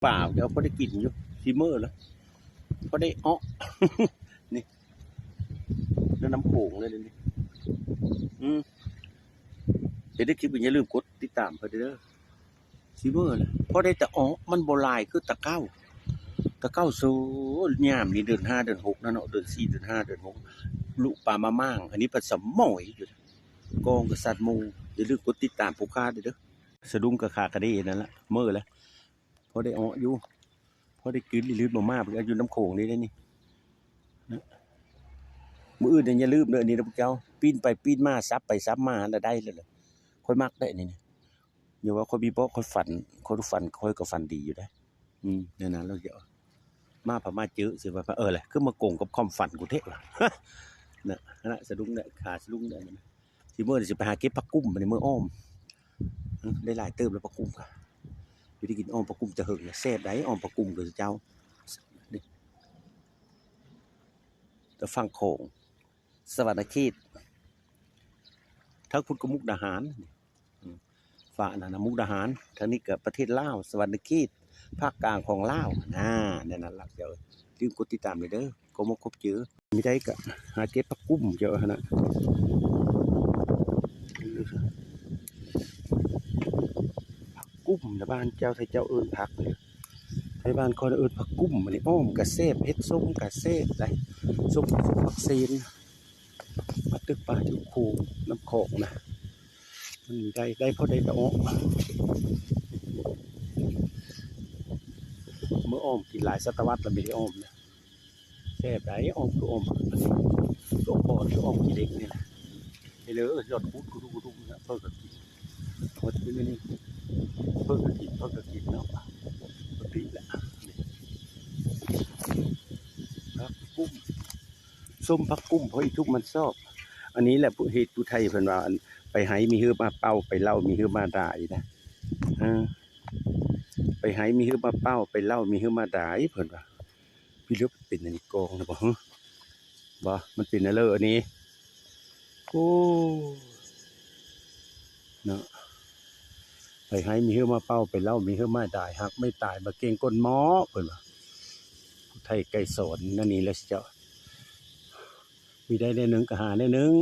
เปล่าเดี๋ยวพอได้กินอยู่ซีเมอร์แล้วพอได้อ้อ นี่แล้วน้ำโขงเลยนี่เดี๋ยวได้คลิปอย่าลืมกดติดตามเพื่อเด้อซีเมอร์เลยพอได้แต่อ้อมันโบราณคือตะเก้าโซ่ยามนี่เดือน5 เดือน 6นั่นเนาะเดือน4 เดือน 5 เดือน 6ลูกปลามาม่างอันนี้ผสมหมอยอยู่กองกับสัตว์มูอย่าลืมกดติดตามผู้ค้าเด้อสะดุ้งกับขากระดิ่งนั่นแหละเมื่อแล้วพอได้อ้ออยู่พอได้กินลืมมาเพื่ออยู่น้ำโขงนี่ได้นี่มืออื่นอย่าลืมเด้อนี่นะพวกเจ้าปีนไปปีนมาซับไปซับมาแล้วได้เลยค่อยมักได้นี่อย่าว่าค่อยมีบ่ค่อยฝันค่อยก็ฝันดีอยู่ได้นั่นน่ะเราเดี๋ยวมาพม่าเจอสิว่าแหละคือมาโกงกับความฝันกูเท่ว่ะน่ะนะสะดุ้งได้ขาสะดุ้งได้สิมื้อสิไปหาเก็บผักกุ้มในมื้ออ้อมได้หลายเติมแล้วผักกุ้มค่ะอยู่ได้กินอ้อมผักกุ้มจะหึงแซ่บได้อ้อมผักกุ้มเด้อเจ้านี่แต่ฟังโขงสวรรณเขตทั้งพุทธกมุกดาหารฝ่านะมุกดาหารทางนี้กับประเทศลาวสวรรณเขตภาคกลางของลาวเนี่ยนั่นล่ะเดี๋ยวลืมกดติดตามเลยเด้อก็มาครบเจอมีได้ก็หาเก็บผักกุ้มเจ้านะผักกุ้มในบ้านเจ้าไทยเจ้าเอิญผักเลยไทยบ้านคอยเอิญผักกุ้มมันนี่อ้อมกระเซบเฮ็ดส้มกระเซบได้ส้มผักเซนมาตึกป่าอยู่คูน้ำโขงนะมันมีได้เพราะได้แต่อ้อมเมื่ออ้อมกินหลายศตวรรษแล้วไม่ได้อ้อมนะแซ่บได้อ้อมคืออ้อมตัวปอดคืออ้อมกี่เด็กเนี่ยนะไอ้เลยยอดพุดกูดูนะเพิ่งกินพอที่นี่เพิ่งกินเนาะปกติแหละผักกุ้มส้มผักกุ้มเพราะอีทุกมันชอบอันนี้แหละเหตุผู้ไทยเพิ่นว่าไปไหมีฮือมาเป้าไปเล่ามีฮือมาด่าอีนะไปไหมีฮือมาเป้าไปเล่ามีฮือมาด่าอีเพิ่นว่าพี่เลือกเป็นอันนี้กองนะบ่มันเป็นอะไรอันนี้โอ้เนาะไปไหมีฮือมาเป้าไปเล่ามีฮือมาด่าหักไม่ตายมาเก่งก้นหม้อเพิ่นว่าผู้ไทยไก่สอนนั่นนี่แหละเจ้ามีได้หนึ่งก็หาได้หนึ่ง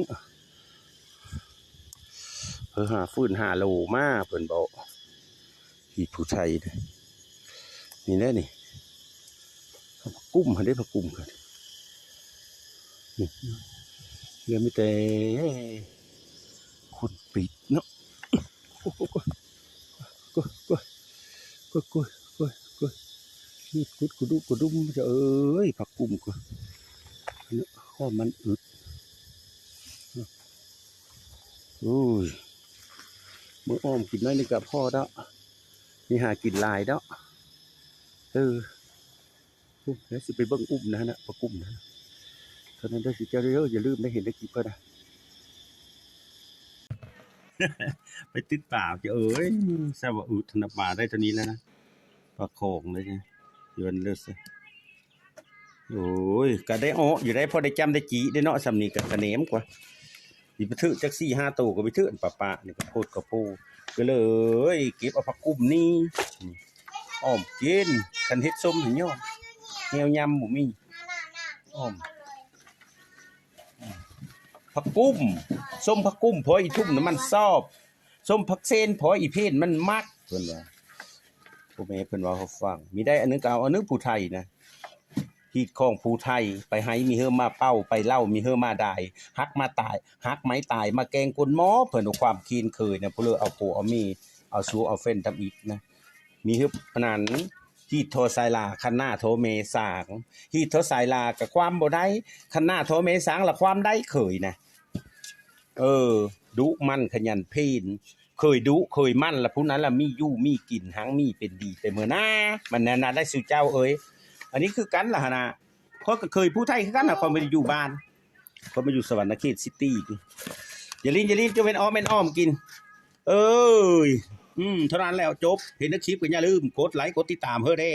เพื่อหาฟื้นหาโลมาเพิ่นบอกที่ผู้ไทยนี่แน่นี่กุ้มหันได้ผักกุ้มกันนี่เรื่องไม่แต่คนปิดเนาะก็นี่กุดดุมจะผักกุ้มก็ข้อมันอึดโอ้ยเมื่ออ้อมกินน้อยนี่กับพ่อเด้อนี่หากินลายเด้อแล้วสิไปเบิ้งอุ้มนะปลากุ้มนะเท่านั้นได้สิเจ้าเด้ออย่าลืมได้เห็นได้กี่เพื่อนนะ ไปติดป่าจะแซ่บว่าอึดธนป่าได้เท่านี้แล้วนะปลาโขงเลยเนี่ยยวนเลือดสิโอ้ยก็ได้อ้ออยู่ได้พอได้จำได้จีได้เนาะสำนีกับกระเนมกว่าดิไปถือจัก4-5 ตัวก็ไปถือป่านี่ก็โพดก็ปูก็เลยเก็บเอาผักกุ้มนี่อ้อมกินคันเฮ็ดส้มถึงยอดแนวยำบ่มีอ้อมผักกุ้มส้มผักกุ้มพออีทุ่มน้ำมันซอบส้มผักเซนพออีเพนมันมักเพิ่นว่าพ่อแม่เพิ่นว่าเขาฟังมีได้อันนึงก็เอาอันนึงผู้ไทยนะฮีดของผู้ไทยไปให้มีเฮือมาเป้าไปเล่ามีเฮือมาได้ฮักมาตายฮักไม้ตายมาแกงกลหมอเพิ่นเอาความคีนเคยนะผู้เลอเอาโปเอามีเอาสูเอาเฟ้นทำอีกนะมีเฮือพนันฮีดโทไซลาคันหน้าโทเมสางฮีดโทไซลากับความบ่ได้คันหน้าโทเมสางละความได้เคยนะดุมันขยันเพนเคยดุเคยมั่นละผู้นั้นละมียู่มีกินหังมีเป็นดีแต่เมื่อหน้ามันแน่นาได้สู่เจ้าอันนี้คือกันล่ะนะเขาก็เคยผู้ไทยคือกันนะเขาไม่ได้อยู่บ้านเขามาอยู่สวรรณเขตซิตี้อย่าลิ้นจะเป็นอ้อมกินเท่านั้นแล้วจบเห็นนักชิปก็อย่าลืมกดไลค์กดติดตามเฮ้ได้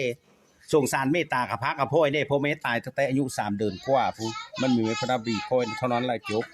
ส่งสารเมตตากับพระกับพ่อยได้พ่อเมตตายตั้งแต่อายุ3 เดือนกว่าผู้มันมีพระดับดีคอยเท่านั้นแหละจบ